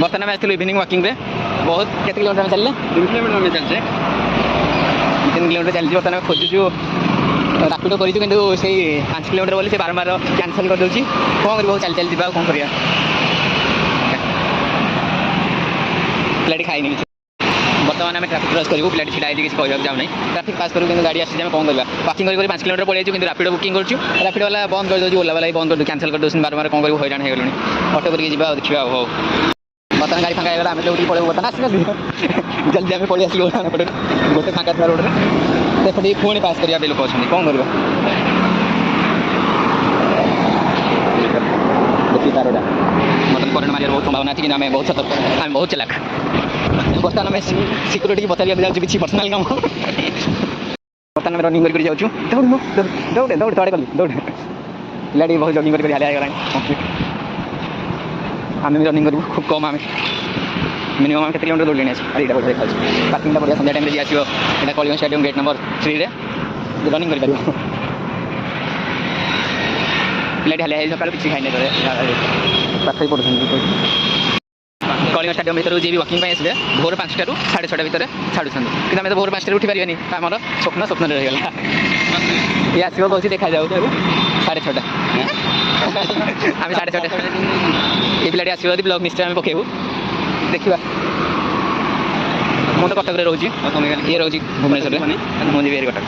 बर्तमान आम आसलु evening walking रे बहुत केते किलोमीटर में चलले 3 किलोमीटर में चलছে 3 किलोमीटर चलछि बर्तमान खोजुछु रापिडो करिछु किंतु से 5 किलोमीटर बोली से बारंबार कैंसिल कर दउछि कोन करबो चल चल दिबा कोन करिया प्लेट खाई नहीं बर्तमान आम ट्राफिक क्रॉस करूँ पिला छिड़ा किसी कहूँ जाऊँ ट्राफिक पास करूँ कि गाड़ी आसी कौन करवा पार्किंग कर 5 किलोमीटर पड़े कि रापिडो बुकिंग करूँ रापिडो वाला बंद कर दूँ ओला वाला बंद कर दूँ कैंसिल कर दूँ बार कौन करूँ हईराण हो गलुनी ऑटो करके जा देखा हो बर्तमान गाड़ी फाँका होगा आम जो पड़े बर्तमान आस जल्दी आम पड़े आसलू गोटे फाँका था रोड में पुणी पास करने लोक अच्छा कौन कर देखिए तारोटा मतलब करंट मारियार बहुत संभावना अच्छी कि आम बहुत सतर्क आम बहुत चलाक बर्तमान आम सिक्यूरीटी बताइए जाऊँ किसी पर्सनाल काम बर्तमान आम रनिंग कर जाऊँ दौड़े दौड़ तड़े कल दौड़ पिलाटी बहुत जगिंग कर हालिया गला आम भी रनिंग करूँ खूब कम आम मिनिमम आम 7 किलोमीटर दौड़ लेने यहाँ बढ़िया देखा पार्किंग बढ़िया संध्या टाइम आसो यहाँ कलिंग स्टेडियम गेट नंबर 3 रे रनिंग कर पिलाटी हालिया सकाल किसी खाई नहीं पाठ पढ़ुं कलिंग स्टेडियम भर जी वॉकिंग आसले भोर 5टा रू 6:30 भितर छाड़ुं कि आम तो भोर 5टा उठी पारे आम स्वप्न रहीगला ये आसो कौन देखा जाऊ 6:30 आम 6:30 ये पिलाटी आसो ब्लॉग निश्चय आम पकेबू देखा मुझे तो कटक रोचे ये रोचे भुवनेश्वर मुझे कटक।